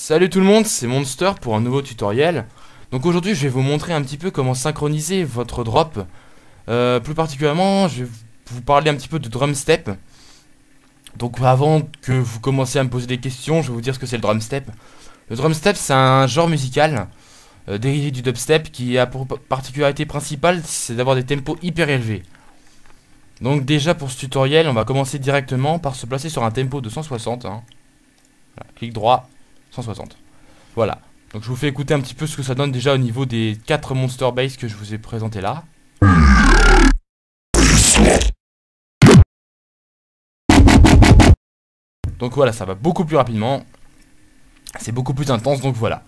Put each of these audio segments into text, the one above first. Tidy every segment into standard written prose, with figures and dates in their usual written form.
Salut tout le monde, c'est Monster pour un nouveau tutoriel. Donc aujourd'hui je vais vous montrer un petit peu comment synchroniser votre drop. Plus particulièrement je vais vous parler un petit peu de drum step. Donc avant que vous commenciez à me poser des questions, je vais vous dire ce que c'est le drum step. Le drum step c'est un genre musical dérivé du dubstep qui a pour particularité principale c'est d'avoir des tempos hyper élevés. Donc déjà pour ce tutoriel on va commencer directement par se placer sur un tempo de 160 hein. Voilà, clic droit 160. Voilà. Donc je vous fais écouter un petit peu ce que ça donne déjà au niveau des 4 monster bass que je vous ai présenté là. Donc voilà, ça va beaucoup plus rapidement. C'est beaucoup plus intense, donc voilà.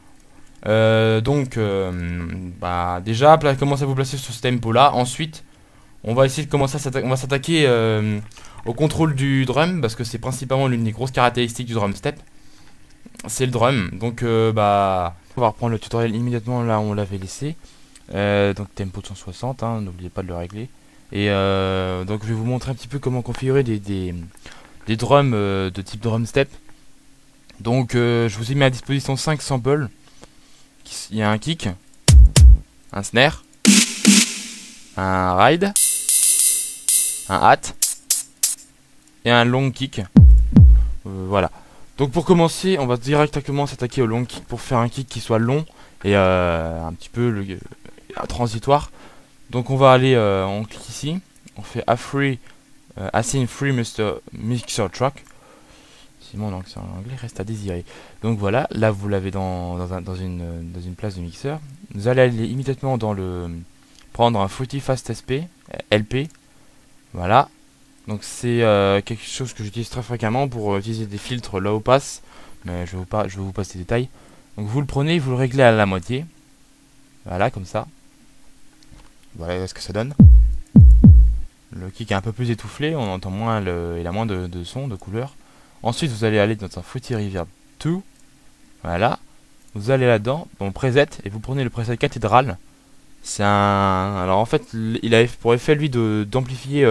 Déjà, commencez à vous placer sur ce tempo là. Ensuite, on va essayer de commencer à s'attaquer au contrôle du drum, parce que c'est principalement l'une des grosses caractéristiques du drum step. C'est le drum, donc on va reprendre le tutoriel immédiatement là où on l'avait laissé. Donc tempo de 160, hein, n'oubliez pas de le régler. Et donc je vais vous montrer un petit peu comment configurer des drums de type drum step. Donc je vous ai mis à disposition 5 samples. Il y a un kick, un snare, un ride, un hat et un long kick. Voilà. Donc pour commencer, on va directement s'attaquer au long kick pour faire un kick qui soit long et un petit peu transitoire. Donc on va aller, on clique ici, on fait Assign Free Mixer Track. Si mon anglais reste à désirer. Donc voilà, là vous l'avez dans une place de mixeur. Vous allez aller immédiatement prendre un Fruity Fast SP, LP. Voilà. Donc c'est quelque chose que j'utilise très fréquemment pour utiliser des filtres low pass, mais je vais vous passer les détails. Donc vous le prenez, vous le réglez à la moitié, voilà comme ça. Voilà ce que ça donne. Le kick est un peu plus étoufflé, on entend moins il a moins de son, de couleur. Ensuite vous allez aller dans un Fruity Reverb 2, voilà. Vous allez là-dedans, dans preset, et vous prenez le preset cathédrale. C'est alors en fait il a pour effet lui d'amplifier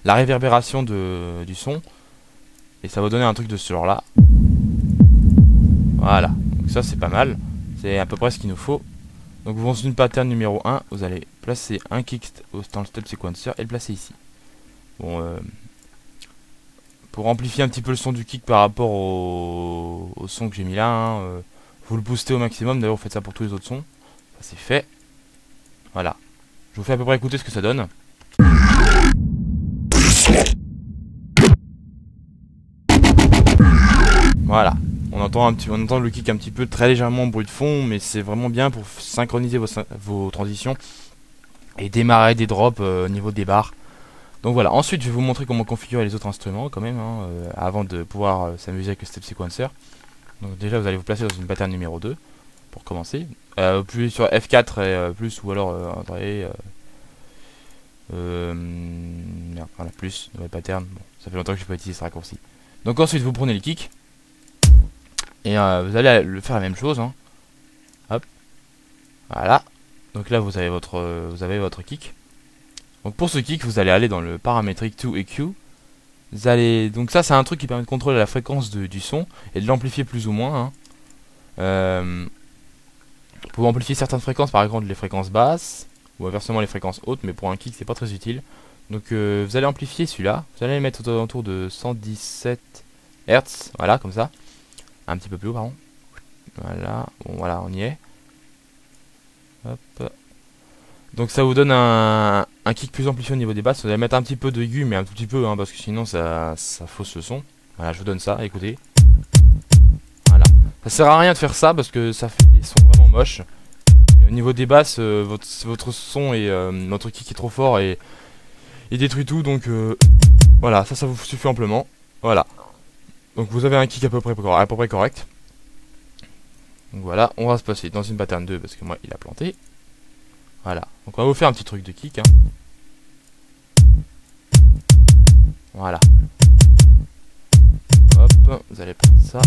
la réverbération du son, et ça va donner un truc de ce genre là. Voilà, donc ça c'est pas mal, c'est à peu près ce qu'il nous faut. Donc dans une pattern numéro 1 vous allez placer un kick dans le step sequencer et le placer ici. Bon, pour amplifier un petit peu le son du kick par rapport au son que j'ai mis là, hein, vous le boostez au maximum. D'ailleurs vous faites ça pour tous les autres sons. Ça c'est fait. Voilà, je vous fais à peu près écouter ce que ça donne. Voilà, on entend le kick un petit peu, très légèrement en bruit de fond, mais c'est vraiment bien pour synchroniser vos transitions et démarrer des drops au niveau des barres. Donc voilà, ensuite je vais vous montrer comment configurer les autres instruments quand même, hein, avant de pouvoir s'amuser avec le step sequencer. Donc déjà vous allez vous placer dans une pattern numéro 2 pour commencer. Appuyez sur F4 et plus, ou alors voilà, plus, nouvelle pattern. Bon, ça fait longtemps que je n'ai pas utilisé ce raccourci. Donc ensuite vous prenez le kick et vous allez le faire la même chose, hein. Hop, voilà. Donc là vous avez votre kick. Donc pour ce kick vous allez aller dans le paramétrique 2 EQ. Donc ça c'est un truc qui permet de contrôler la fréquence du son et de l'amplifier plus ou moins, hein. Vous pouvez amplifier certaines fréquences, par exemple les fréquences basses ou inversement les fréquences hautes, mais pour un kick c'est pas très utile. Donc vous allez amplifier celui-là, vous allez le mettre autour de 117 Hz, voilà comme ça. Un petit peu plus haut, pardon. Voilà, bon voilà, on y est. Hop. Donc ça vous donne un kick plus amplifié au niveau des basses. Vous allez mettre un petit peu de aigu, mais un tout petit peu, hein, parce que sinon ça fausse le son. Voilà, je vous donne ça, écoutez. Voilà. Ça sert à rien de faire ça parce que ça fait des sons vraiment moches. Et au niveau des basses, votre son et notre kick est trop fort et détruit tout. Donc voilà, ça vous suffit amplement. Voilà. Donc vous avez un kick à peu près correct. Donc voilà, on va se passer dans une pattern 2 parce que moi il a planté. Voilà, donc on va vous faire un petit truc de kick, hein. Voilà. Hop, vous allez prendre ça.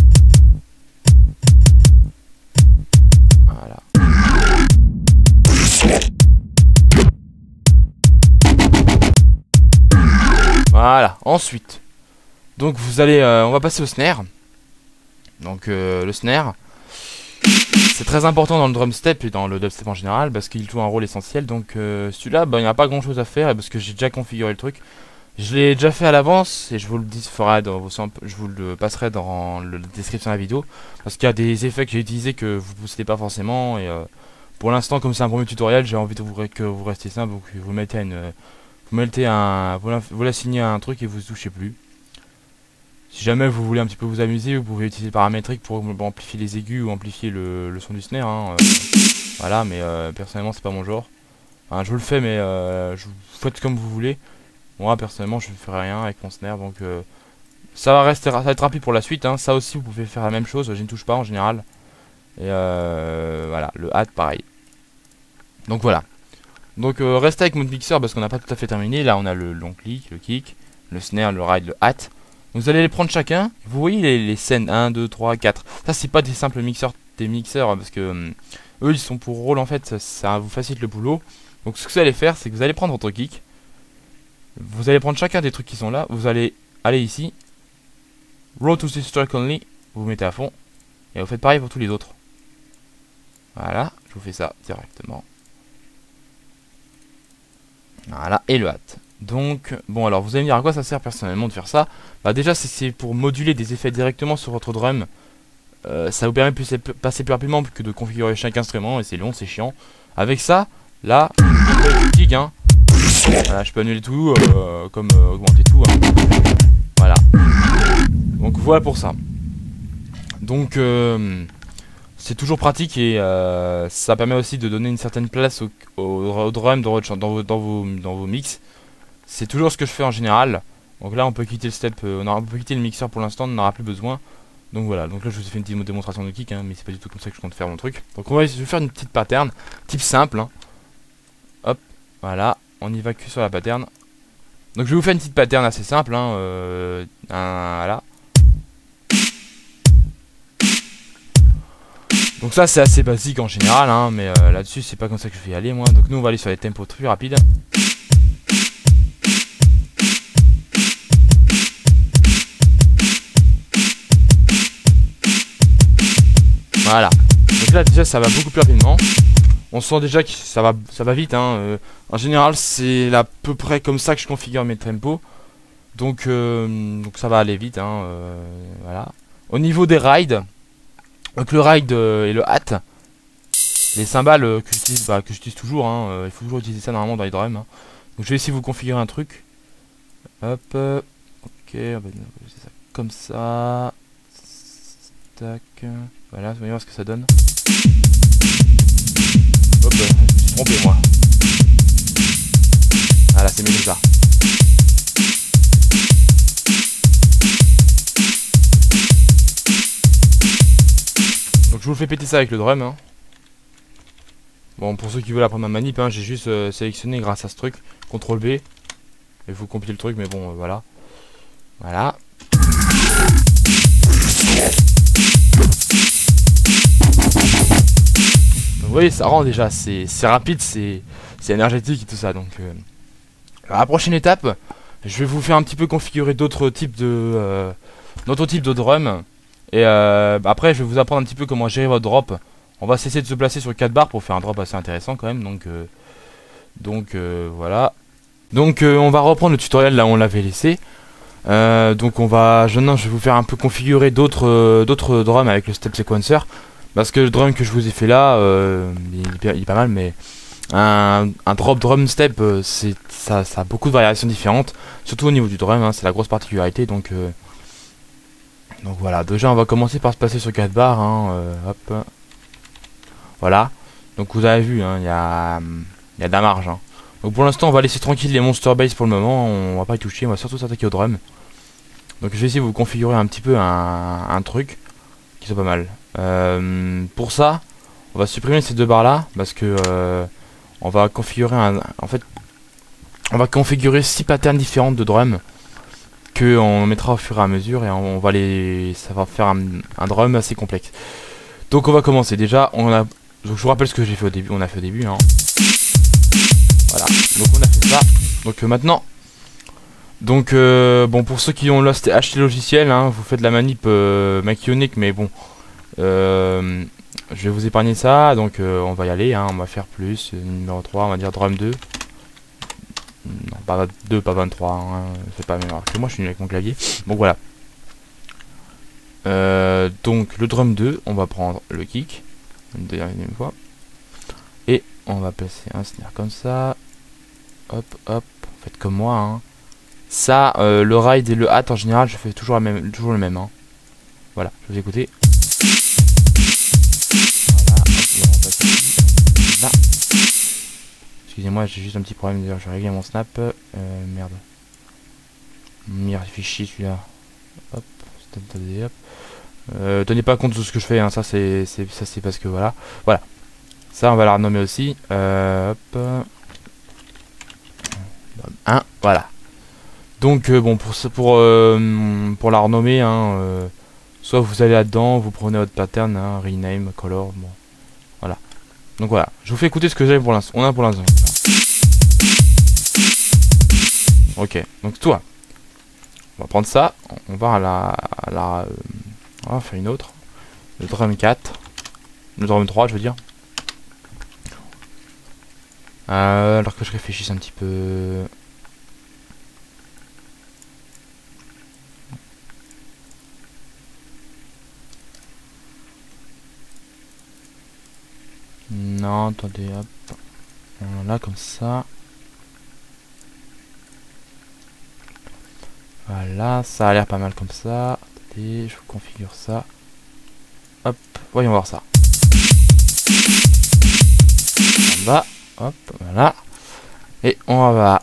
Voilà. Voilà, ensuite. Donc vous allez, on va passer au snare. Donc le snare. C'est très important dans le drum step et dans le dubstep en général parce qu'il joue un rôle essentiel. Donc celui-là, bah, il n'y a pas grand chose à faire parce que j'ai déjà configuré le truc. Je l'ai déjà fait à l'avance et je vous le je vous le passerai dans la description de la vidéo parce qu'il y a des effets que j'ai utilisés que vous ne possédez pas forcément et pour l'instant comme c'est un premier tutoriel j'ai envie de que vous restiez simple donc vous vous l'assignez à un truc et vous ne touchez plus. Si jamais vous voulez un petit peu vous amuser, vous pouvez utiliser le paramétrique pour amplifier les aigus ou amplifier le son du snare. Hein, voilà, mais personnellement c'est pas mon genre. Enfin, je vous le fais, mais vous faites comme vous voulez. Moi personnellement je ne ferai rien avec mon snare, donc ça va être rapide pour la suite. Hein. Ça aussi vous pouvez faire la même chose, je ne touche pas en général. Et voilà, le hat pareil. Donc voilà. Donc restez avec mon mixeur parce qu'on n'a pas tout à fait terminé. Là on a le long clic, le kick, le snare, le ride, le hat. Vous allez les prendre chacun. Vous voyez les scènes 1, 2, 3, 4. Ça c'est pas des simples mixeurs, parce que eux ils sont pour rôle en fait. Ça vous facilite le boulot. Donc ce que vous allez faire c'est que vous allez prendre votre kick. Vous allez prendre chacun des trucs qui sont là. Vous allez aller ici. Roll to this track only. Vous mettez à fond. Et vous faites pareil pour tous les autres. Voilà. Je vous fais ça directement. Voilà. Et le hat. Donc, bon alors vous allez me dire à quoi ça sert personnellement de faire ça. Bah déjà c'est pour moduler des effets directement sur votre drum. Ça vous permet de passer plus rapidement que de configurer chaque instrument. Et c'est long, c'est chiant. Avec ça, là, je hein. Voilà, je peux annuler tout, comme augmenter tout. Hein. Voilà. Donc voilà pour ça. Donc c'est toujours pratique et ça permet aussi de donner une certaine place au drum dans vos mix. C'est toujours ce que je fais en général. Donc là on peut quitter le step, on peut quitter le mixeur pour l'instant, on n'en aura plus besoin. Donc voilà, donc là je vous ai fait une petite démonstration de kick, hein, mais c'est pas du tout comme ça que je compte faire mon truc. Donc on va faire une petite pattern, type simple. Hein. Hop, voilà, on y va que sur la pattern. Donc je vais vous faire une petite pattern assez simple. Hein, voilà. Donc ça c'est assez basique en général, hein, mais là-dessus c'est pas comme ça que je vais y aller moi. Donc nous on va aller sur les tempos plus rapides. Voilà. Donc là déjà ça va beaucoup plus rapidement. On sent déjà que ça va vite. Hein. En général c'est à peu près comme ça que je configure mes tempos. Donc ça va aller vite. Hein, voilà. Au niveau des rides, donc le ride et le hat, les cymbales que j'utilise toujours. Hein, il faut toujours utiliser ça normalement dans les drums. Hein. Donc je vais essayer de vous configurer un truc. Hop. Ok. On va ça comme ça. Tac. Voilà, voyons voir ce que ça donne. Hop, je me suis trompé moi. Voilà, c'est mieux comme ça. Donc je vous fais péter ça avec le drum. Hein. Bon, pour ceux qui veulent apprendre ma manip, hein, j'ai juste sélectionné grâce à ce truc. CTRL B. Et vous compiler le truc, mais bon, voilà. Voilà. Vous voyez, ça rend déjà, c'est rapide, c'est énergétique et tout ça. Donc, la prochaine étape, je vais vous faire un petit peu configurer d'autres types de drum. Et après, je vais vous apprendre un petit peu comment gérer votre drop. On va essayer de se placer sur 4 barres pour faire un drop assez intéressant quand même. Donc voilà. Donc on va reprendre le tutoriel là où on l'avait laissé. Donc je vais vous faire un peu configurer d'autres drums avec le step sequencer. Parce que le drum que je vous ai fait là, il est pas mal, mais un drop drum step, ça a beaucoup de variations différentes, surtout au niveau du drum, hein, c'est la grosse particularité. Donc voilà, déjà on va commencer par se passer sur 4 barres. Hein, hop, voilà. Donc vous avez vu, hein, il y a de la marge. Hein. Donc pour l'instant on va laisser tranquille les monster bass pour le moment, on va pas y toucher, on va surtout s'attaquer au drum. Donc je vais essayer de vous configurer un petit peu un truc qui soit pas mal. Pour ça, on va supprimer ces deux barres là parce que on va configurer on va configurer 6 patterns différentes de drum que on mettra au fur et à mesure et ça va faire un drum assez complexe. Donc on va commencer. Déjà, donc je vous rappelle ce que j'ai fait au début. On a fait au début. Hein. Voilà. Donc on a fait ça. Donc maintenant. Donc bon, pour ceux qui ont acheté le logiciel, hein, vous faites la manip Machionic, mais bon, je vais vous épargner ça, donc on va y aller, hein, on va faire plus, numéro 3, on va dire drum 2. Non, pas 2, pas 23, hein, c'est pas la même que moi, je suis nul avec mon clavier. Donc voilà. Donc le drum 2, on va prendre le kick, une deuxième fois. Et on va placer un snare comme ça. Hop, hop, faites comme moi, hein. Ça, le ride et le hat en général, je fais toujours le même, hein. Voilà, je vais écouter. Voilà, excusez-moi, j'ai juste un petit problème, d'ailleurs, je vais régler mon snap. Merde. Merde, il fait chier celui-là. Hop, hop. Tenez pas compte de ce que je fais, hein, ça c'est parce que voilà. Voilà. Ça on va la renommer aussi. Hop. 1, voilà. Donc bon pour la renommer, hein, soit vous allez là-dedans, vous prenez votre pattern, hein, rename, color, bon. Voilà. Donc voilà. Je vous fais écouter ce que j'ai pour l'instant. On a pour l'instant. Ok, donc toi. On va prendre ça, on va on va faire une autre. Le drum 4. Le drum 3 je veux dire. Alors que je réfléchisse un petit peu. Non, attendez, hop. Là comme ça. Voilà, ça a l'air pas mal comme ça. Attendez, je configure ça. Hop, voyons voir ça. En bas, hop, voilà. Et on va...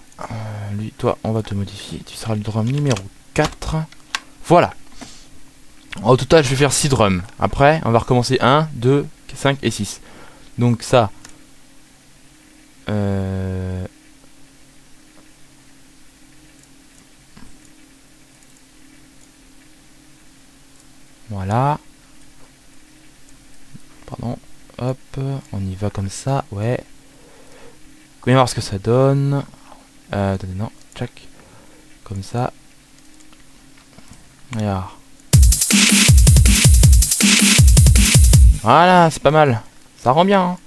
lui, toi, on va te modifier. Tu seras le drum numéro 4. Voilà. Au total, je vais faire 6 drums. Après, on va recommencer 1, 2, 5 et 6. Donc ça... Voilà. Pardon. Hop. On y va comme ça. Ouais. On va voir ce que ça donne. Attendez, non. Check. Comme ça. Regarde. Voilà, c'est pas mal. Ça rend bien, hein.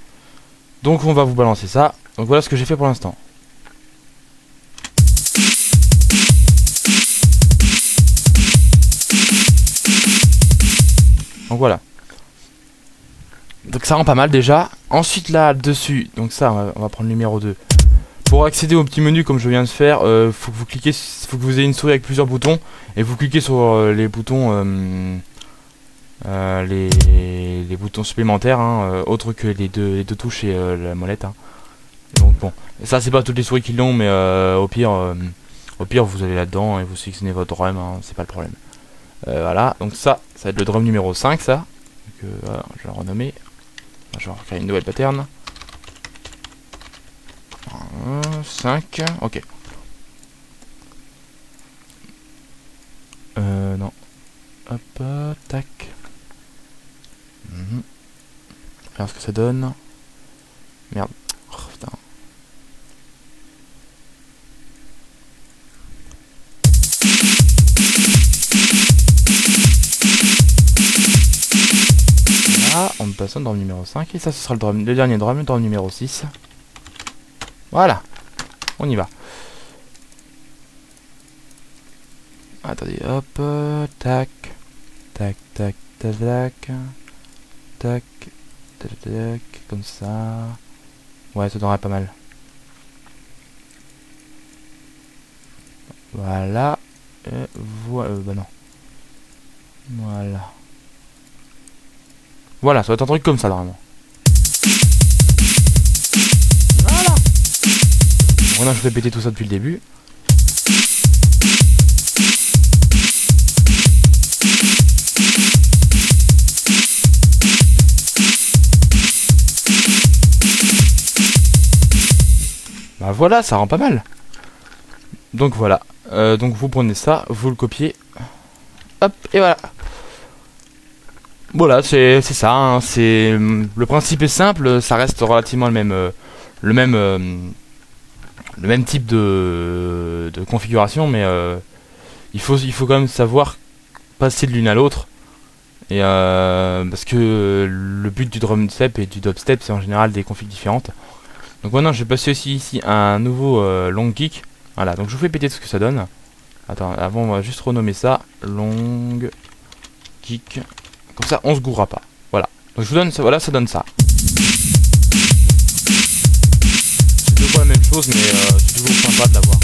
Donc on va vous balancer ça. Donc voilà ce que j'ai fait pour l'instant. Donc voilà. Donc ça rend pas mal déjà. Ensuite là dessus, donc ça on va prendre le numéro 2. Pour accéder au petit menu comme je viens de faire, faut que vous cliquez, faut que vous ayez une souris avec plusieurs boutons et vous cliquez sur les boutons les boutons supplémentaires, hein, autres que les deux touches et la molette, hein. Donc bon, ça c'est pas toutes les souris qui l'ont, mais au pire vous allez là-dedans et vous sélectionnez votre drum, hein, c'est pas le problème. Voilà, donc ça va être le drum numéro 5 ça. Donc voilà, je vais le renommer. Je vais créer une nouvelle pattern. 5, ok. Non. Hop, tac. Alors ce que ça donne. Merde. Oh, putain. Voilà, on passe au drum numéro 5 et ça ce sera le dernier drum, le drum numéro 6. Voilà. On y va. Attendez, hop, tac, tac, tac, tac, tac, tac, tac, tac, comme ça. Ouais, ça donnerait pas mal. Voilà. Voilà, bah non. Voilà. Voilà, ça va être un truc comme ça, normalement. Voilà. Maintenant, je vais péter tout ça depuis le début. Bah voilà, ça rend pas mal. Donc voilà. Donc vous prenez ça, vous le copiez. Hop, et voilà. Voilà, c'est ça, hein, le principe est simple, ça reste relativement le même type de configuration, mais il faut quand même savoir passer de l'une à l'autre. Et parce que le but du drum step et du dubstep, c'est en général des configs différentes. Donc maintenant, je vais passer aussi ici un nouveau long kick. Voilà, donc je vous fais péter ce que ça donne. Attends, avant, on va juste renommer ça long kick. Comme ça, on se gourra pas. Voilà. Donc je vous donne ça. Voilà, ça donne ça. C'est deux fois la même chose, mais c'est toujours sympa de l'avoir.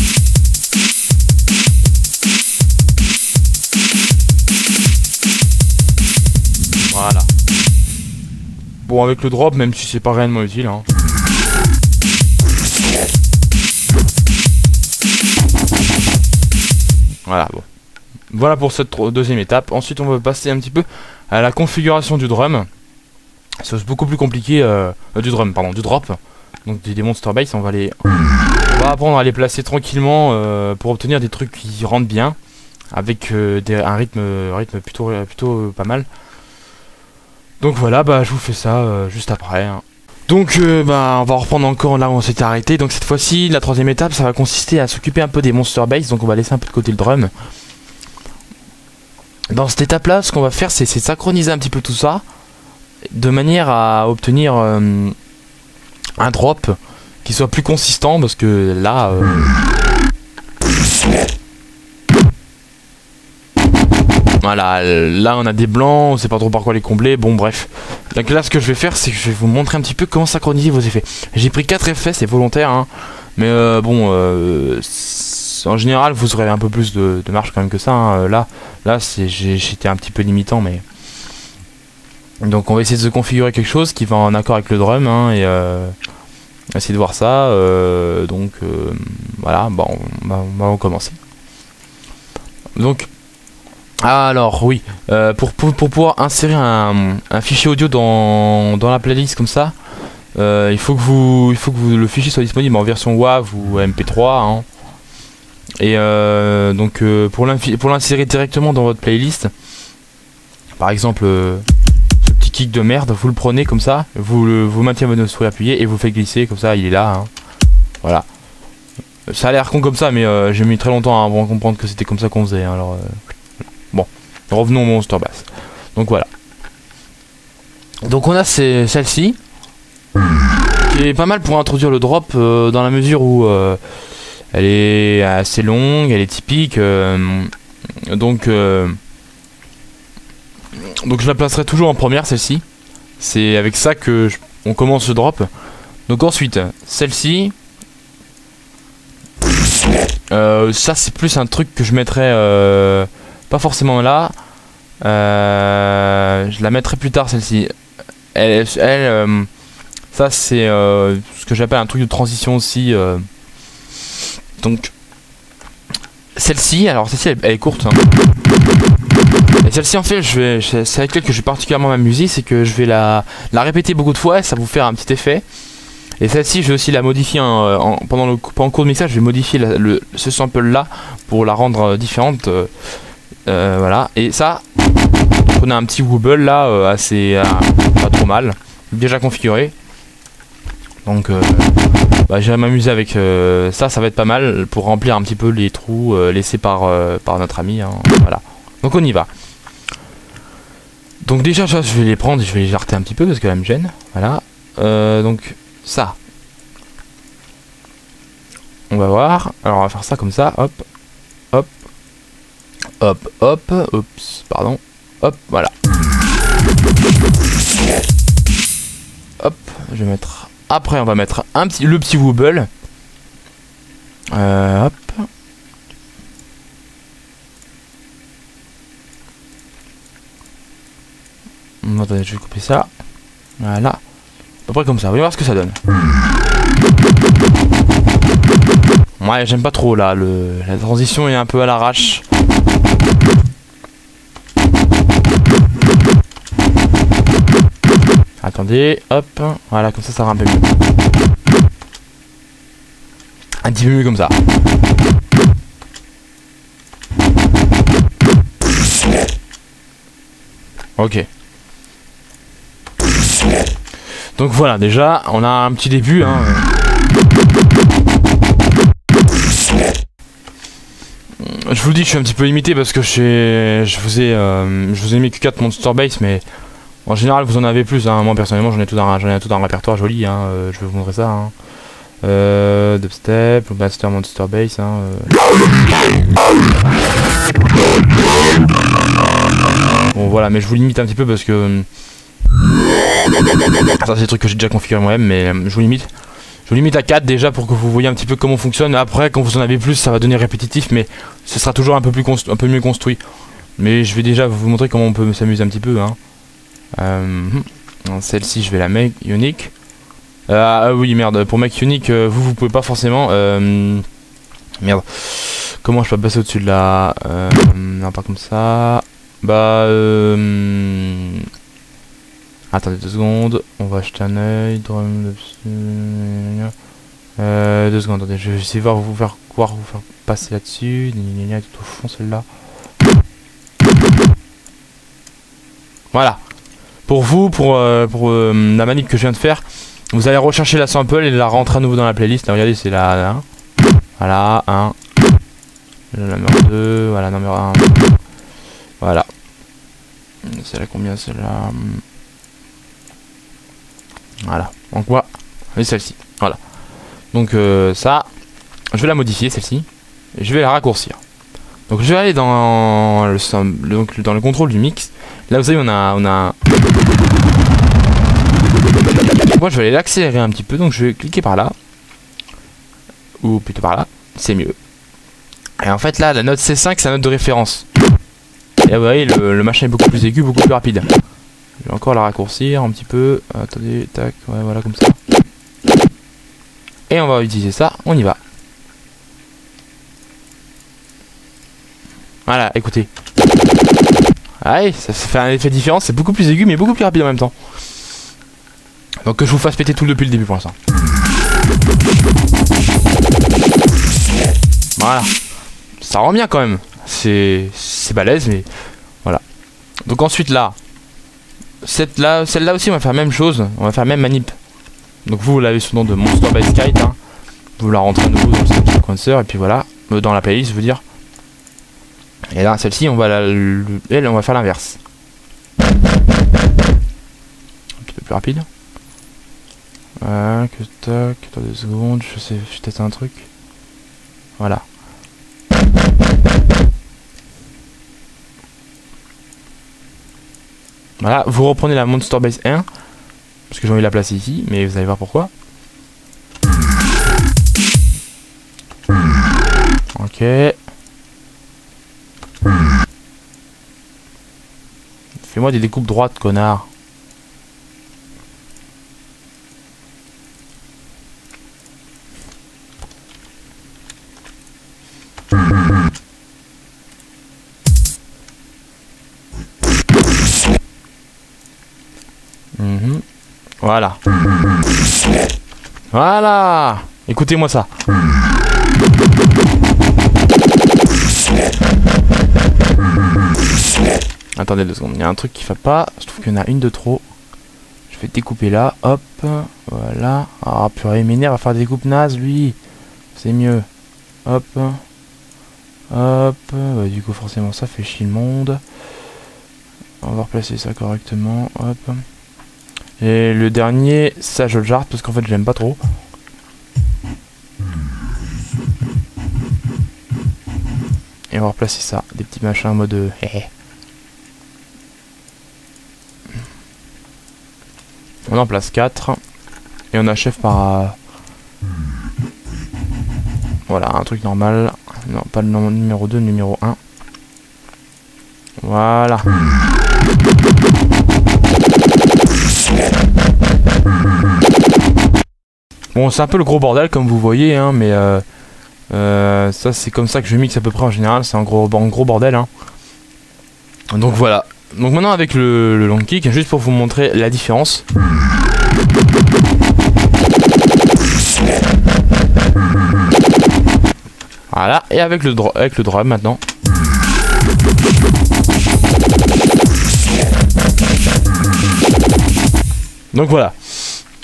Voilà. Bon, avec le drop, même si c'est pas réellement utile, hein. Voilà, bon. Voilà pour cette deuxième étape. Ensuite, on va passer un petit peu à la configuration du drum. C'est beaucoup plus compliqué du drop. Donc des monster bass, on va apprendre à les placer tranquillement pour obtenir des trucs qui rentrent bien. Avec un rythme plutôt pas mal. Donc voilà, bah je vous fais ça juste après, hein. Donc bah on va reprendre encore là où on s'était arrêté. Donc cette fois-ci, la troisième étape, ça va consister à s'occuper un peu des monster bass. Donc on va laisser un peu de côté le drum. Dans cette étape là, ce qu'on va faire, c'est synchroniser un petit peu tout ça, de manière à obtenir un drop qui soit plus consistant, parce que là voilà, là on a des blancs, on sait pas trop par quoi les combler, bon bref. Donc là ce que je vais faire, c'est que je vais vous montrer un petit peu comment synchroniser vos effets. J'ai pris 4 effets, c'est volontaire, hein. Mais bon, en général vous aurez un peu plus de marge quand même que ça, hein. Là j'étais un petit peu limitant, mais... Donc on va essayer de se configurer quelque chose qui va en accord avec le drum, hein, et essayer de voir ça, voilà, bon, on va commencer. Donc... alors oui, pour pouvoir insérer un fichier audio dans la playlist comme ça, il faut que le fichier soit disponible en version WAV ou MP3, hein. Et donc pour l'insérer directement dans votre playlist, par exemple ce petit kick de merde, vous le prenez comme ça, vous maintenez votre souris appuyée et vous faites glisser comme ça, il est là, hein. Voilà. Ça a l'air con comme ça, mais j'ai mis très longtemps avant de comprendre que c'était comme ça qu'on faisait, hein. Alors bon, revenons au monster bass. Donc voilà. Donc on a celle-ci, qui est pas mal pour introduire le drop, dans la mesure où elle est assez longue, elle est typique, donc je la placerai toujours en première, celle-ci. C'est avec ça que on commence le drop. Donc ensuite, celle-ci, ça c'est plus un truc que je mettrais pas forcément là. Je la mettrai plus tard, celle-ci. Ça c'est ce que j'appelle un truc de transition aussi. Donc celle-ci, alors celle-ci elle est courte, hein. Et celle-ci en fait, c'est avec elle que je vais particulièrement m'amuser, c'est que je vais la répéter beaucoup de fois et ça va vous faire un petit effet. Et celle-ci, je vais aussi la modifier pendant le cours de mixage, je vais modifier ce sample là pour la rendre différente. Voilà, et ça, on a un petit wobble là, assez pas trop mal, déjà configuré. Donc bah, je vais m'amuser avec ça, ça va être pas mal pour remplir un petit peu les trous laissés par notre ami, hein. Voilà, donc on y va. Donc déjà je vais les prendre et je vais les jarter un petit peu parce qu'elle me gêne. Voilà, donc ça, on va voir. Alors on va faire ça comme ça, hop, hop, hop, hop, oups, pardon, hop, voilà. Hop, je vais mettre... Après on va mettre le petit wobble. Hop. Attendez, je vais couper ça. Voilà. À peu près comme ça, on va voir ce que ça donne. Ouais, j'aime pas trop là, la transition est un peu à l'arrache. Attendez, hop, voilà, comme ça rend un peu mieux. Un petit peu mieux comme ça. Ok. Donc voilà, déjà, on a un petit début, hein. Je vous le dis, je suis un petit peu limité parce que je vous ai mis que 4 Monster Base, mais en général vous en avez plus. Hein. Moi personnellement j'en ai tout un répertoire joli. Hein. Je vais vous montrer ça. Hein. Dubstep, Master Monster Base. Hein. Bon voilà, mais je vous limite un petit peu parce que ça c'est des trucs que j'ai déjà configuré moi-même, mais je vous limite. Je vous limite à 4 déjà pour que vous voyez un petit peu comment fonctionne. Après, quand vous en avez plus, ça va donner répétitif, mais ce sera toujours un peu mieux construit. Mais je vais déjà vous montrer comment on peut s'amuser un petit peu. Hein. Celle-ci, je vais la make unique. Ah oui, merde, pour make unique, vous pouvez pas forcément. Merde. Comment je peux passer au-dessus de là non, pas comme ça. Bah. Attendez 2 secondes, on va acheter un œil. 2 secondes, attendez, je vais essayer de voir vous faire passer là-dessus. Tout au fond, celle-là. Voilà. Pour vous, pour la manip que je viens de faire, vous allez rechercher la sample et la rentrer à nouveau dans la playlist. Là, regardez, c'est la 1. Voilà, 1. La numéro 2, voilà, numéro 1. Voilà. C'est là combien, celle-là? Voilà, donc voilà, et celle-ci, voilà. Donc ça, je vais la modifier celle-ci, et je vais la raccourcir. Donc je vais aller dans le contrôle du mix. Là vous savez on a... Moi je vais aller l'accélérer un petit peu, donc je vais cliquer par là. Ou plutôt par là, c'est mieux. Et en fait là, la note C5 c'est la note de référence. Et vous voyez, le machin est beaucoup plus aigu, beaucoup plus rapide. Je vais encore la raccourcir un petit peu. Attendez, tac, ouais, voilà, comme ça. Et on va utiliser ça, on y va. Voilà, écoutez. Allez, ça fait un effet différent, c'est beaucoup plus aigu, mais beaucoup plus rapide en même temps. Donc que je vous fasse péter tout depuis le début pour l'instant. Voilà. Ça rend bien quand même. C'est balèze, mais voilà. Donc ensuite là, celle-là aussi on va faire la même chose, on va faire la même manip. Donc vous l'avez sous le nom de Monster Base Kite, hein. Vous la rentrez à nouveau dans le sequencer et puis voilà, dans la playlist je veux dire. Et là celle-ci on va on va faire l'inverse. Un petit peu plus rapide. Voilà, que tac, attends 2 secondes, je teste un truc. Voilà. Voilà, vous reprenez la Monster Base 1 parce que j'ai envie de la placer ici, mais vous allez voir pourquoi. Ok. Fais-moi des découpes droites, connard. Voilà. Voilà. Écoutez-moi ça. Attendez 2 secondes. Il y a un truc qui va pas. Je trouve qu'il y en a une de trop. Je vais découper là. Hop. Voilà. Ah purée, m'énerve à faire des découpes nazes lui. C'est mieux. Hop. Hop. Bah, du coup forcément ça fait chier le monde. On va replacer ça correctement. Hop. Et le dernier, ça je le jarre parce qu'en fait je l'aime pas trop. Et on va replacer ça, des petits machins en mode On en place 4. Et on achève par... Voilà, un truc normal. Non, pas le numéro 2, le numéro 1. Voilà. Bon, c'est un peu le gros bordel comme vous voyez, hein, mais ça c'est comme ça que je mixe à peu près en général, c'est un gros bordel. Hein. Donc voilà. Donc maintenant avec le long kick, juste pour vous montrer la différence. Voilà, et avec le drum maintenant. Donc voilà.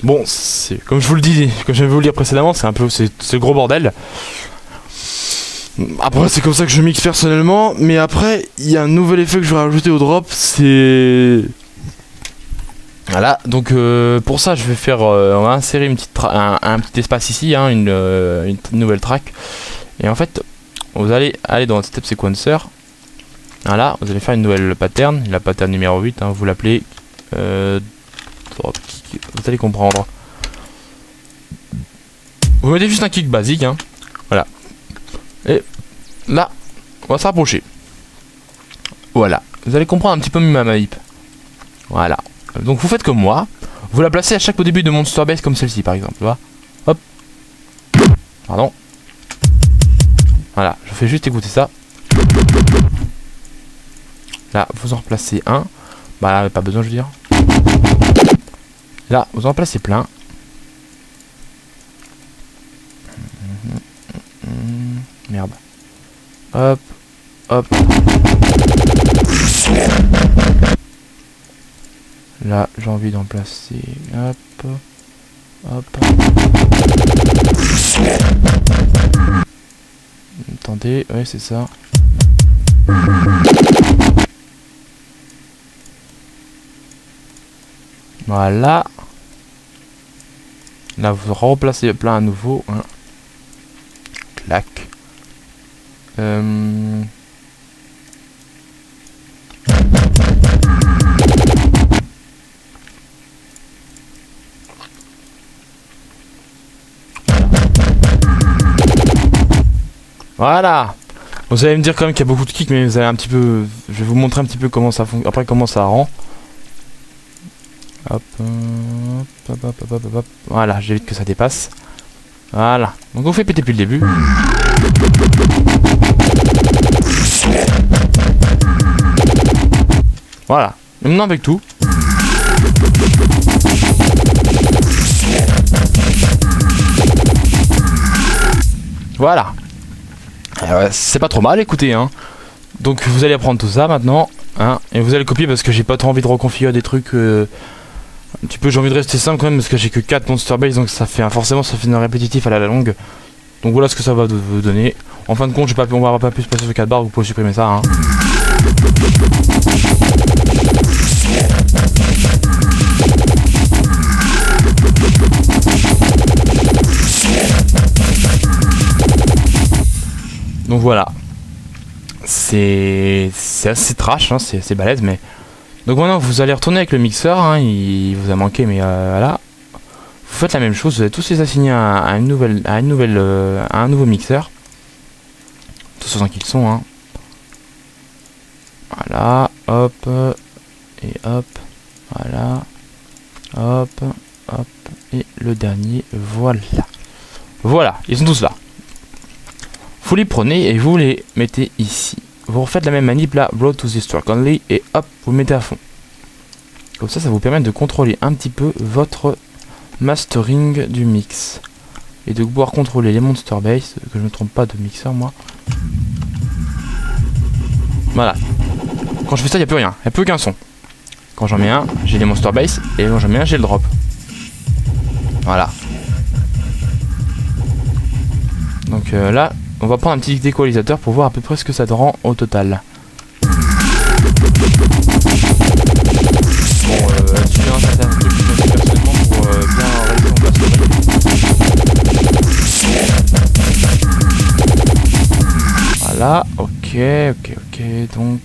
Bon, c'est comme je vous le dis, comme je viens de vous le dire précédemment, c'est un peu, c'est le gros bordel. Après c'est comme ça que je mixe personnellement, mais après il y a un nouvel effet que je vais rajouter au drop, c'est... Voilà, donc pour ça je vais faire, on va insérer une petite un petit espace ici, hein, une nouvelle track. Et en fait, vous allez aller dans Step Sequencer. Voilà, vous allez faire une nouvelle pattern, la pattern numéro 8, hein, vous l'appelez... vous allez comprendre. Vous mettez juste un kick basique, hein. Voilà. Et là, on va se rapprocher. Voilà. Vous allez comprendre un petit peu mieux ma manip. Voilà. Donc vous faites comme moi. Vous la placez à chaque début de Monster Bass comme celle-ci par exemple. Tu vois. Hop. Pardon. Voilà. Je fais juste écouter ça. Là, vous en replacez un. Bah là, pas besoin, je veux dire. Là, vous en placez plein. Merde. Hop. Hop. Là, j'ai envie d'en placer. Hop. Hop. Attendez, ouais, c'est ça. Voilà. Là, vous replacez plein à nouveau. Hein. Clac. Voilà. Vous allez me dire quand même qu'il y a beaucoup de kicks, mais vous allez un petit peu... Je vais vous montrer un petit peu comment ça fonctionne. Après, comment ça rend. Hop, hop, hop, hop, hop, hop. Voilà, j'évite que ça dépasse. Voilà. Donc on fait péter depuis le début. Voilà. Et maintenant avec tout. Voilà. C'est pas trop mal, écoutez, hein. Donc vous allez apprendre tout ça maintenant, hein, et vous allez le copier parce que j'ai pas trop envie de reconfigurer des trucs un petit peu. J'ai envie de rester simple quand même parce que j'ai que 4 Monster Bass, donc ça fait forcément ça fait un répétitif à la longue. Donc voilà ce que ça va vous donner. En fin de compte, on va pas plus passer sur 4 barres, vous pouvez supprimer ça, hein. Donc voilà. C'est assez trash, hein, c'est assez balèze, mais... Donc maintenant vous allez retourner avec le mixeur, hein, il vous a manqué, mais voilà. Vous faites la même chose, vous allez tous les assigner à un nouveau mixeur. Tous autant qu'ils sont, hein. Voilà, hop, et hop, voilà, hop, hop, et le dernier, voilà. Voilà, ils sont tous là. Vous les prenez et vous les mettez ici. Vous refaites la même manip là, Road to this track only, et hop, vous le mettez à fond. Comme ça, ça vous permet de contrôler un petit peu votre mastering du mix. Et de pouvoir contrôler les Monster Bass, que je ne me trompe pas de mixeur moi. Voilà. Quand je fais ça, il n'y a plus rien, il n'y a plus aucun son. Quand j'en mets un, j'ai les Monster Bass, et quand j'en mets un, j'ai le drop. Voilà. Donc là, on va prendre un petit équalisateur pour voir à peu près ce que ça te rend au total. Bon, là-dessus, hein, ça c'est un truc que je fais personnellement pour bien réaliser mon placement. Voilà, ok, donc...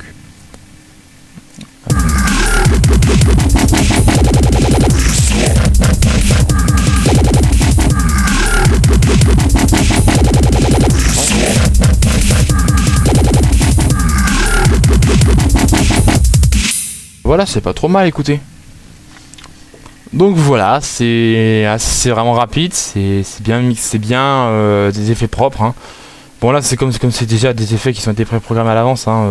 Voilà, c'est pas trop mal, écoutez. Donc voilà, c'est vraiment rapide, c'est bien mixé, c'est bien des effets propres, hein. Bon là c'est comme c'est déjà des effets qui sont été préprogrammés à l'avance, hein,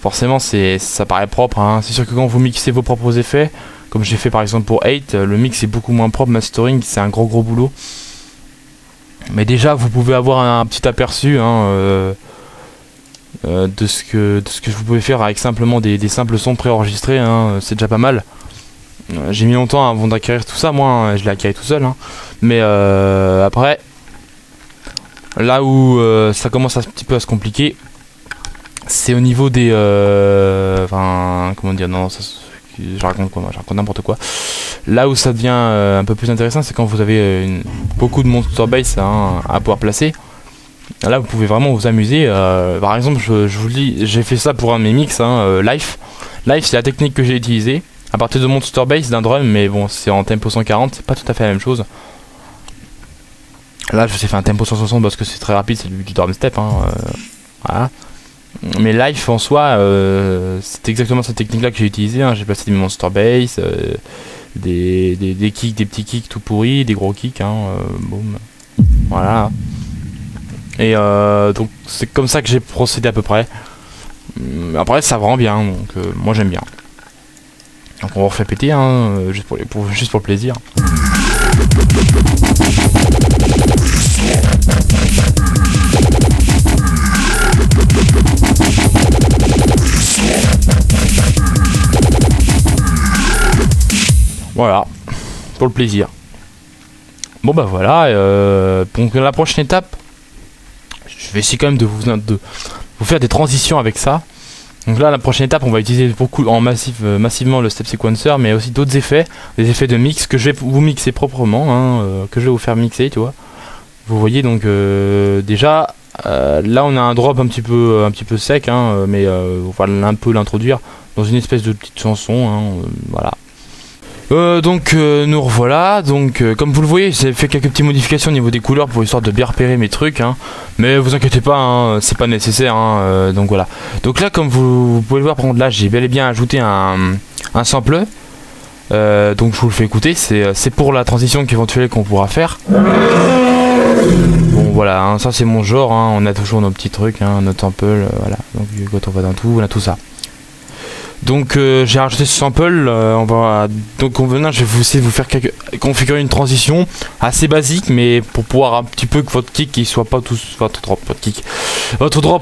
forcément ça paraît propre, hein. C'est sûr que quand vous mixez vos propres effets, comme j'ai fait par exemple pour 8, le mix est beaucoup moins propre, mastering c'est un gros boulot. Mais déjà vous pouvez avoir un petit aperçu, hein, de ce que vous pouvez faire avec simplement des simples sons préenregistrés, hein, c'est déjà pas mal. J'ai mis longtemps avant d'acquérir tout ça, moi, hein, je l'ai acquis tout seul, hein. Mais après, Là où ça commence un petit peu à se compliquer, c'est au niveau des... Enfin, comment dire, non, ça, je raconte quoi, je raconte n'importe quoi. Là où ça devient un peu plus intéressant, c'est quand vous avez beaucoup de monster base à pouvoir placer. Là, vous pouvez vraiment vous amuser. Par exemple, je vous dis, j'ai fait ça pour un de mes mix, Life. Life, c'est la technique que j'ai utilisée. À partir de monster base d'un drum, mais bon, c'est en tempo 140, c'est pas tout à fait la même chose. Là, je vous ai fait un tempo 160 parce que c'est très rapide, c'est du drum step. Voilà. Mais Life en soi, c'est exactement cette technique là que j'ai utilisée. J'ai placé des monster bass, des kicks, des petits kicks tout pourris, des gros kicks. Boum. Voilà. Et donc c'est comme ça que j'ai procédé à peu près. Après ça rend bien, donc moi j'aime bien. Donc on refait péter, juste pour le plaisir. Voilà, pour le plaisir. Bon bah voilà, donc la prochaine étape, je vais essayer quand même de vous faire des transitions avec ça. Donc là, la prochaine étape, on va utiliser beaucoup massivement le step sequencer, mais aussi d'autres effets, des effets de mix que je vais vous mixer proprement, que je vais vous faire mixer, tu vois. Vous voyez donc déjà, là on a un drop un petit peu sec, mais on va un peu l'introduire dans une espèce de petite chanson, voilà. Donc nous revoilà, donc comme vous le voyez, j'ai fait quelques petites modifications au niveau des couleurs pour histoire de bien repérer mes trucs, mais vous inquiétez pas, c'est pas nécessaire, donc voilà. Donc là, comme vous pouvez le voir, par contre là j'ai bel et bien ajouté un sample, donc je vous le fais écouter, c'est pour la transition éventuelle qu'on pourra faire. Bon voilà, ça c'est mon genre, on a toujours nos petits trucs, notre sample, voilà, donc quand on va dans tout, on a tout ça. Donc j'ai rajouté ce sample, donc je vais essayer de vous faire configurer une transition assez basique, mais pour pouvoir un petit peu que votre kick il soit pas tout, votre drop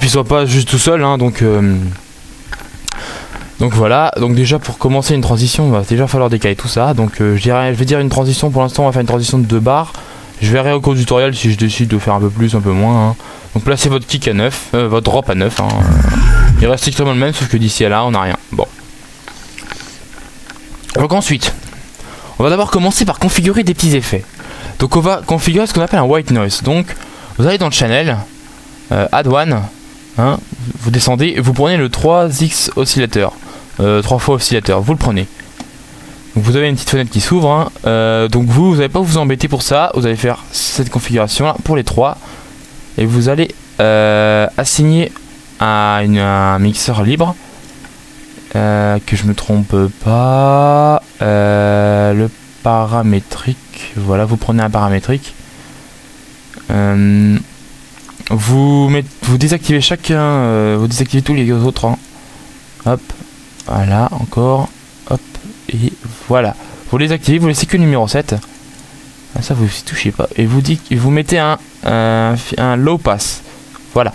il soit pas juste tout seul, donc voilà. Donc déjà pour commencer une transition, il va déjà falloir décaler tout ça. Donc je vais dire une transition. Pour l'instant on va faire une transition de 2 bars. Je verrai au cours du tutoriel si je décide de faire un peu plus, un peu moins. Donc placez votre kick à 9, votre drop à 9. Il reste strictement le même, sauf que d'ici à là, on n'a rien. Bon. Donc ensuite, on va d'abord commencer par configurer des petits effets. Donc on va configurer ce qu'on appelle un white noise. Donc vous allez dans le channel, add one, vous descendez et vous prenez le 3x oscillateur. 3 fois oscillateur, vous le prenez. Donc vous avez une petite fenêtre qui s'ouvre. Donc vous n'allez pas vous embêter pour ça. Vous allez faire cette configuration là pour les 3. Et vous allez assigner à un mixeur libre. Que je me trompe pas. Le paramétrique. Voilà, vous prenez un paramétrique. Vous désactivez chacun. Vous désactivez tous les autres. Hop. Voilà, encore. Hop. Et voilà. Vous les activez, vous laissez que le numéro 7. Ça, vous ne touchez pas. Et vous mettez un low pass. Voilà.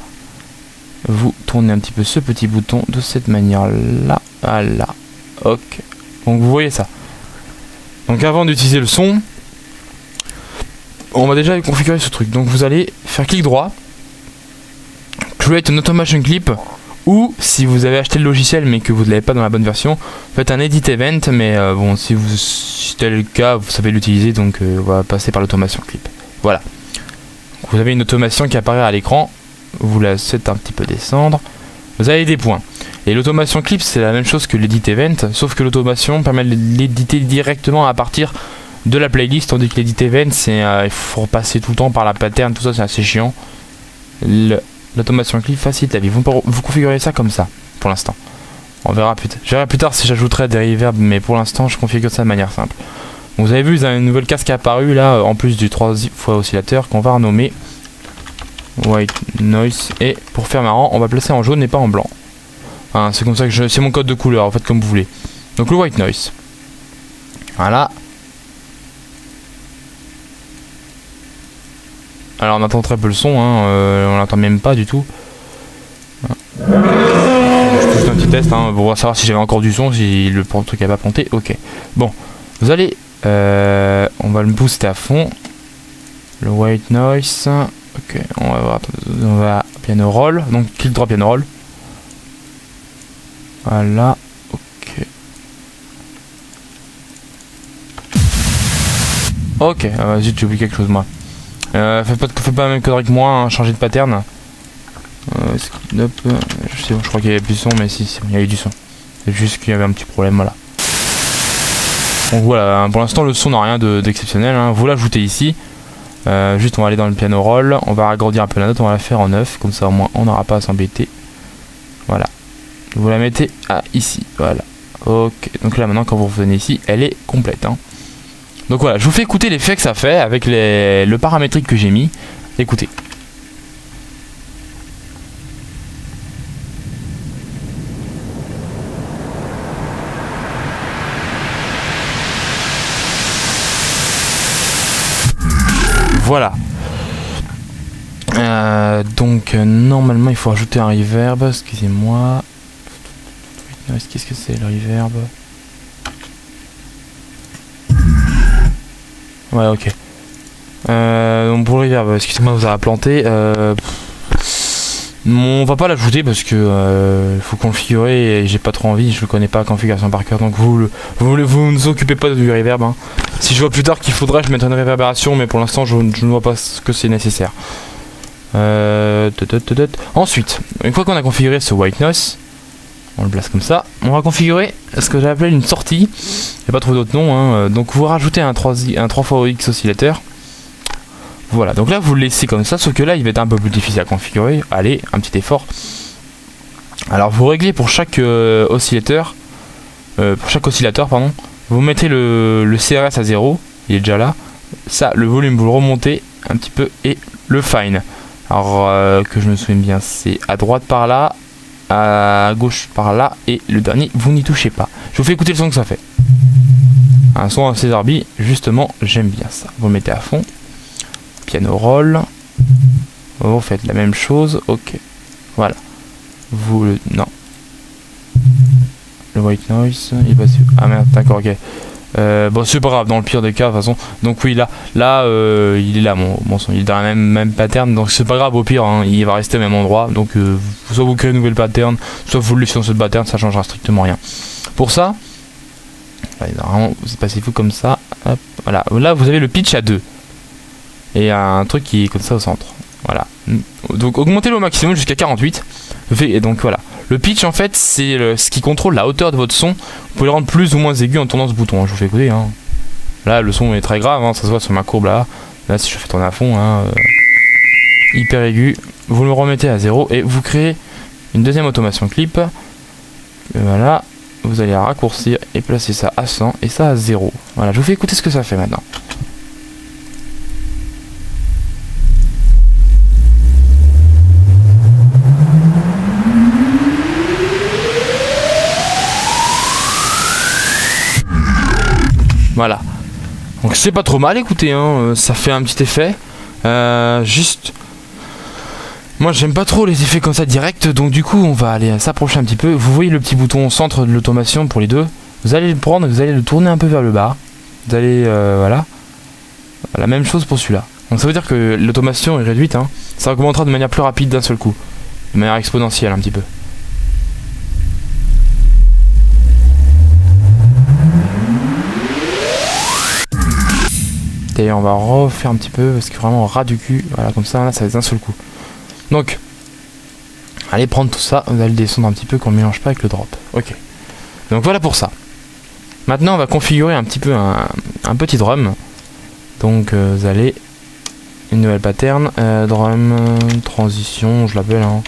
Vous tournez un petit peu ce petit bouton de cette manière-là. Voilà. Ok. Donc vous voyez ça. Donc avant d'utiliser le son, on va déjà configurer ce truc. Donc vous allez faire clic droit. Create an automation clip. Ou si vous avez acheté le logiciel mais que vous ne l'avez pas dans la bonne version, faites un edit event, mais bon, si c'est le cas, vous savez l'utiliser, donc on va passer par l'automation clip. Voilà. Donc, vous avez une automation qui apparaît à l'écran, vous la faites un petit peu descendre, vous avez des points. Et l'automation clip, c'est la même chose que l'edit event, sauf que l'automation permet de l'éditer directement à partir de la playlist, tandis que l'edit event, c'est il faut repasser tout le temps par la pattern, tout ça, c'est assez chiant. L'automation clip facilite la vie. Vous configurez ça comme ça, pour l'instant. On verra plus tard. Je verrai plus tard si j'ajouterai des reverbs, mais pour l'instant, je configure ça de manière simple. Donc, vous avez vu, vous avez une nouvelle case qui est apparue là, en plus du 3 fois oscillateur, qu'on va renommer White Noise. Et pour faire marrant, on va placer en jaune et pas en blanc. C'est comme ça que c'est mon code de couleur, en fait, comme vous voulez. Donc, le White Noise. Voilà. Alors on entend très peu le son, on l'entend même pas du tout. Je touche un petit test pour savoir si j'avais encore du son, si le truc n'a pas planté. Ok. Bon, vous allez, on va le booster à fond. Le white noise. Ok, on va voir, on va piano roll, donc clic droit piano roll. Voilà, ok. Ok, zut, j'ai oublié quelque chose moi. Fais pas la même connerie que moi, hein, changer de pattern. Je crois qu'il y avait plus de son, mais si, il y a eu du son. C'est juste qu'il y avait un petit problème, voilà. Donc voilà, pour l'instant le son n'a rien d'exceptionnel, hein. Vous l'ajoutez ici. Juste on va aller dans le piano roll, on va agrandir un peu la note, on va la faire en 9, comme ça au moins on n'aura pas à s'embêter. Voilà. Vous la mettez ici, voilà. Ok, donc là maintenant quand vous revenez ici, elle est complète, hein. Donc voilà, je vous fais écouter l'effet que ça fait avec le paramétrique que j'ai mis. Écoutez. Voilà. Donc normalement il faut ajouter un reverb. Excusez-moi. Qu'est-ce que c'est le reverb? Ouais, ok. Donc pour le reverb, excusez-moi, vous avez planté. On va pas l'ajouter parce que faut configurer et j'ai pas trop envie, je ne connais pas la configuration par cœur, donc vous ne vous occupez pas du reverb, hein. Si je vois plus tard qu'il faudra, je mettrai une réverbération, mais pour l'instant je ne vois pas ce que c'est nécessaire. Ensuite, une fois qu'on a configuré ce white noise, on le place comme ça, on va configurer ce que j'ai appelé une sortie, il n'y a pas trop d'autres noms, hein. Donc vous rajoutez un 3x oscillateur. Voilà, donc là vous le laissez comme ça, sauf que là il va être un peu plus difficile à configurer. Allez, un petit effort. Alors vous réglez pour chaque oscillateur, pardon, vous mettez le CRS à 0, il est déjà là. Ça, le volume vous le remontez un petit peu, et le fine. Alors que je me souviens bien, c'est à droite par là, à gauche par là, et le dernier vous n'y touchez pas. Je vous fais écouter le son que ça fait. Un son assez Arby, justement, j'aime bien ça. Vous le mettez à fond. Piano roll. Vous faites la même chose. Ok. Voilà. Non. Le white noise. Il est pas sûr. Ah merde, d'accord, ok. Bon, c'est pas grave, dans le pire des cas, de toute façon. Donc, oui, là, il est là, mon son. Il est dans la même pattern. Donc, c'est pas grave, au pire, hein, il va rester au même endroit. Donc, soit vous créez une nouvelle pattern, soit vous le laissez dans cette pattern, ça changera strictement rien. Pour ça, normalement, vous passez-vous comme ça. Hop, voilà. Là, vous avez le pitch à 2. Et un truc qui est comme ça au centre. Voilà. Donc augmentez-le au maximum jusqu'à 48. Et donc voilà. Le pitch en fait c'est ce qui contrôle la hauteur de votre son. Vous pouvez le rendre plus ou moins aigu en tournant ce bouton. Je vous fais écouter. Hein. Là le son est très grave. Hein. Ça se voit sur ma courbe là. Là si je fais tourner à fond. Hein, hyper aigu. Vous le remettez à 0 et vous créez une deuxième automation clip. Voilà. Vous allez raccourcir et placer ça à 100 et ça à 0. Voilà. Je vous fais écouter ce que ça fait maintenant. Voilà, donc c'est pas trop mal, écoutez, hein, ça fait un petit effet. Juste, moi j'aime pas trop les effets comme ça direct, donc du coup on va aller s'approcher un petit peu. Vous voyez le petit bouton au centre de l'automation pour les deux. Vous allez le prendre, vous allez le tourner un peu vers le bas. Vous allez, voilà, la même chose pour celui-là. Donc ça veut dire que l'automation est réduite, hein. Ça augmentera de manière plus rapide d'un seul coup, de manière exponentielle un petit peu. D'ailleurs on va refaire un petit peu parce que vraiment ras du cul, voilà comme ça, là ça va être d'un seul coup. Donc, allez prendre tout ça, vous allez le descendre un petit peu qu'on ne mélange pas avec le drop. Ok. Donc voilà pour ça. Maintenant on va configurer un petit peu un petit drum. Donc vous allez, une nouvelle pattern, drum, transition, je l'appelle, hein.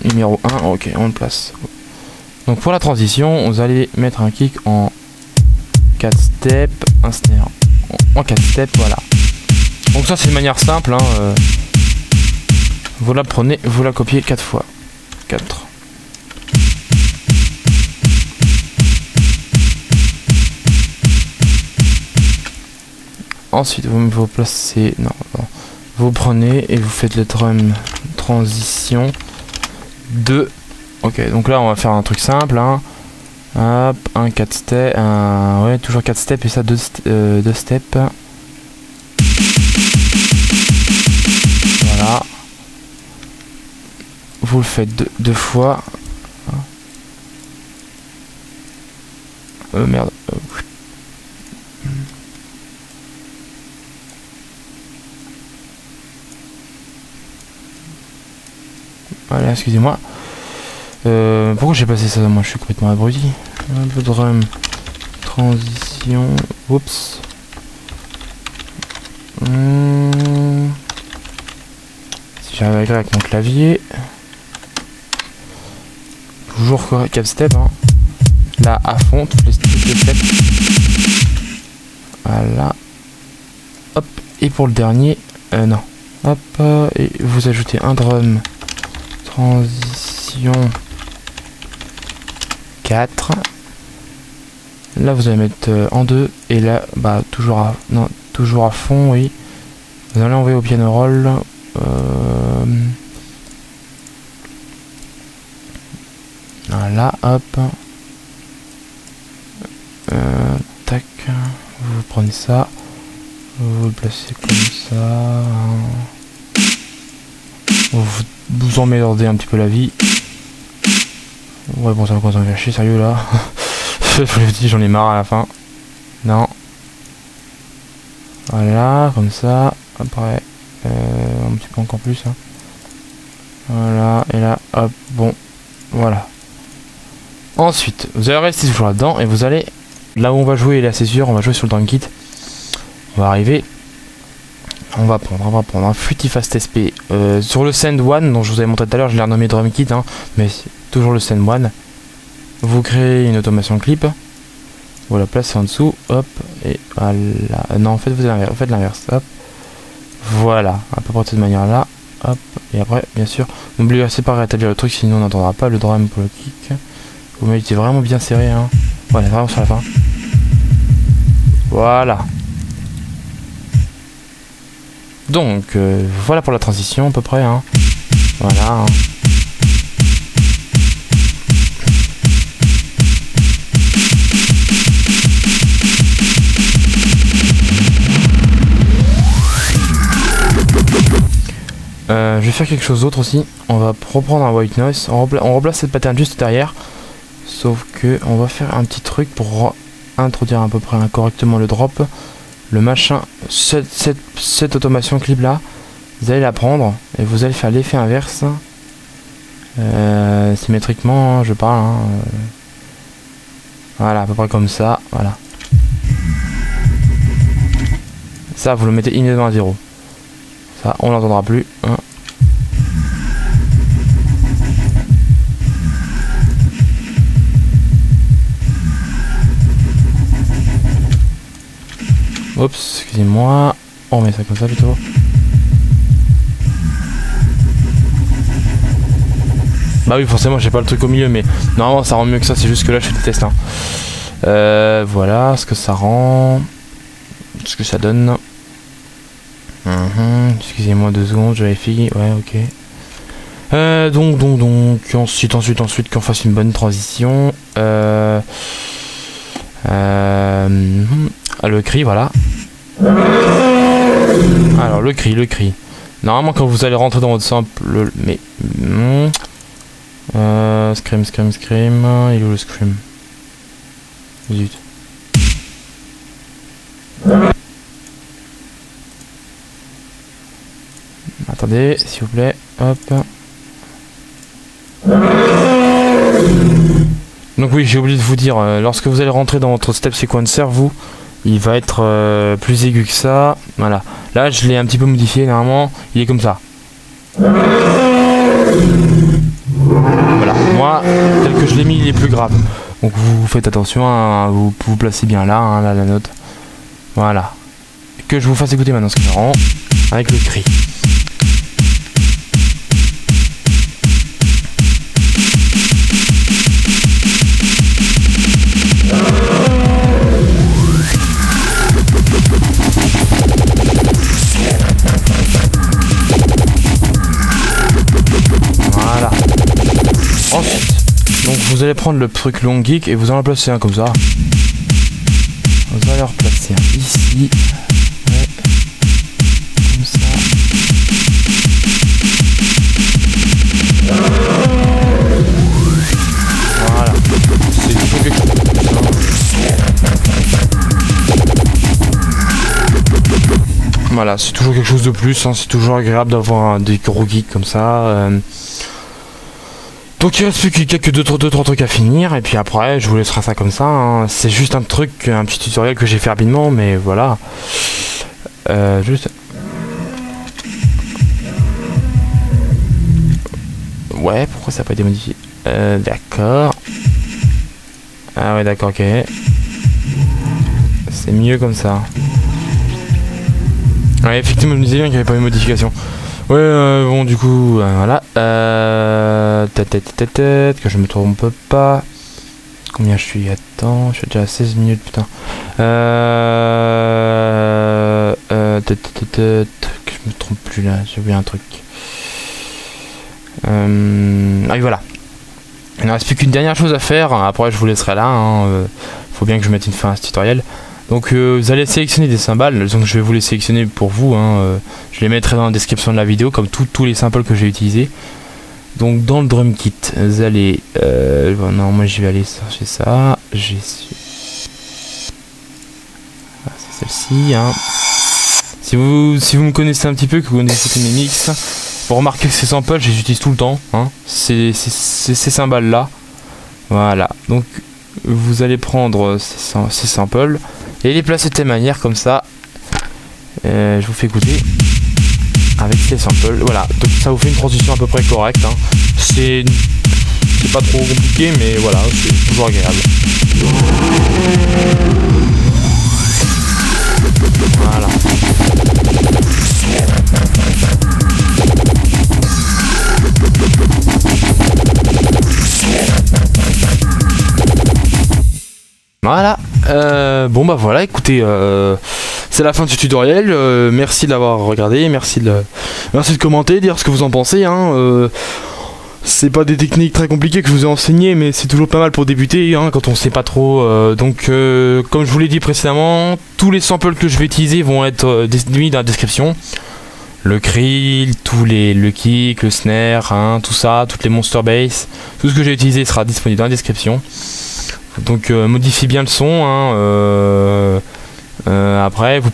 Numéro 1, ok, on le place. Donc pour la transition, vous allez mettre un kick en 4 steps, un snare en 4 steps, voilà. Donc ça c'est une manière simple, hein, vous la prenez, vous la copiez 4 fois. 4. Ensuite vous placez, non, vous prenez et vous faites le drum transition 2. Ok, donc là on va faire un truc simple, hein. Hop, un 4 steps, ouais, toujours 4 steps et ça 2 steps. vous le faites deux fois. Merde. Voilà, excusez-moi. Pourquoi j'ai passé ça? Moi, je suis complètement abruti. Un peu de drum. Transition. Oups. Si j'arrive à écrire avec mon clavier. Toujours cap step. Hein. Là, à fond, toutes les steps. Voilà. Hop. Et pour le dernier. Non. Hop. Et vous ajoutez un drum. Transition 4. Là vous allez mettre en 2 et là bah toujours à fond, oui. Vous allez envoyer au piano roll. Voilà, hop. Tac. Vous prenez ça. Vous le placez comme ça. Vous emmerdez un petit peu la vie. Ouais bon ça va commencer à me faire chier, sérieux là. Je vous l'ai dit, j'en ai marre à la fin. Non. Voilà, comme ça. Après, un petit peu encore plus. Hein. Voilà, et là, hop, bon. Voilà. Ensuite, vous allez rester toujours là-dedans et vous allez... Là où on va jouer, là c'est sûr, on va jouer sur le drum kit. On va arriver... On va prendre un Fruity Fast SP sur le Send One, dont je vous avais montré tout à l'heure, je l'ai renommé Drum Kit, hein, mais toujours le Send One. Vous créez une automation clip, vous la placez en dessous, hop, et voilà. Non, en fait, vous faites l'inverse, hop. Voilà, à peu près de cette manière-là, hop. Et après, bien sûr, n'oubliez pas de rétablir le truc, sinon on n'entendra pas le drum pour le kick. Vous mettez vraiment bien serré, hein. Voilà, vraiment sur la fin. Voilà. Donc, voilà pour la transition à peu près, hein. Voilà. Hein. Je vais faire quelque chose d'autre aussi. On va reprendre un white noise. On remplace cette pattern juste derrière. Sauf que on va faire un petit truc pour introduire à peu près correctement le drop. Le machin, cette automation clip là, vous allez la prendre et vous allez faire l'effet inverse. Symétriquement, hein, je parle. Hein, voilà, à peu près comme ça. Voilà. Ça, vous le mettez immédiatement à 0. Ça, on l'entendra plus. Hein. Oups, excusez-moi. On remet ça comme ça plutôt. Bah oui, forcément, j'ai pas le truc au milieu, mais normalement ça rend mieux que ça. C'est juste que là, je fais des tests. Hein. Voilà ce que ça rend. Ce que ça donne. Excusez-moi 2 secondes, je vérifie. Ouais, ok. Donc, ensuite, qu'on fasse une bonne transition. Le cri, voilà. Alors, le cri. Normalement, quand vous allez rentrer dans votre sample, scream. Il est où le scream? Zut. Attendez, s'il vous plaît. Hop. Donc oui, j'ai oublié de vous dire, lorsque vous allez rentrer dans votre step sequencer, il va être plus aigu que ça. Voilà. Là, je l'ai un petit peu modifié. Normalement, il est comme ça. Voilà. Moi, tel que je l'ai mis, il est plus grave. Donc vous faites attention, hein, vous placez bien là, hein, là, la note. Voilà. Que je vous fasse écouter maintenant ce que ça rend avec le cri. Donc vous allez prendre le truc long geek et vous en placer un comme ça. Vous allez en replacer un ici. Ouais. Comme ça. Voilà, c'est toujours quelque chose de plus, hein, c'est toujours agréable d'avoir des gros geeks comme ça. Donc il reste plus que quelques 2-3 trucs à finir, et puis après je vous laisserai ça comme ça, hein. C'est juste un truc, un petit tutoriel que j'ai fait rapidement, mais voilà. Juste... Ouais, pourquoi ça n'a pas été modifié? D'accord. Ah ouais, d'accord, ok. C'est mieux comme ça. Ouais, effectivement, je me disais bien qu'il n'y avait pas eu de modification. Ouais, bon, du coup, voilà. Que je me trompe pas. Combien je suis? Attends, je suis déjà à 16 minutes, putain. Que je me trompe plus là, j'ai oublié un truc. Ah oui, voilà. Il ne reste plus qu'une dernière chose à faire. Après, je vous laisserai là. Hein. Faut bien que je mette une fin à ce tutoriel. Donc, vous allez sélectionner des cymbales. Donc, je vais vous les sélectionner pour vous. Hein. Je les mettrai dans la description de la vidéo, comme tous les samples que j'ai utilisés. Donc, dans le drum kit, vous allez. Non, moi, je vais aller chercher ça. J'ai su. Ah, c'est celle-ci. Hein. Si vous me connaissez un petit peu, que vous connaissez mes mix. Vous remarquez que ces samples, je les utilise tout le temps. Hein. Ces cymbales là. Voilà. Donc vous allez prendre ces samples et les placer de telle manière comme ça. Je vous fais écouter avec ces samples. Voilà. Donc ça vous fait une transition à peu près correcte. Hein. C'est pas trop compliqué, mais voilà, c'est toujours agréable. Voilà. Voilà, bon bah voilà, écoutez, c'est la fin de ce tutoriel, merci de l'avoir regardé, merci de commenter, dire ce que vous en pensez, hein, c'est pas des techniques très compliquées que je vous ai enseignées, mais c'est toujours pas mal pour débuter, hein, quand on sait pas trop, donc comme je vous l'ai dit précédemment, tous les samples que je vais utiliser vont être mis dans la description. Le krill, le kick, le snare, hein, tout ça, toutes les monster bass, tout ce que j'ai utilisé sera disponible dans la description. Donc modifiez bien le son. Hein, après, ce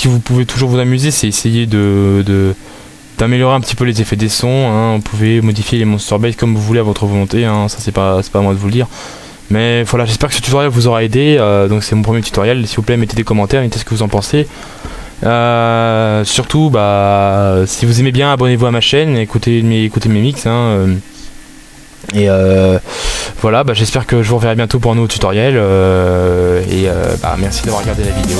que vous pouvez toujours vous amuser, c'est essayer d'améliorer un petit peu les effets des sons. Hein. Vous pouvez modifier les monster bass comme vous voulez à votre volonté. Hein. Ça c'est pas à moi de vous le dire. Mais voilà, j'espère que ce tutoriel vous aura aidé. Donc c'est mon premier tutoriel. S'il vous plaît, mettez des commentaires, mettez ce que vous en pensez. Surtout, si vous aimez bien, abonnez-vous à ma chaîne, écoutez mes mix. Hein, voilà, j'espère que je vous reverrai bientôt pour un nouveau tutoriel. Merci d'avoir regardé la vidéo.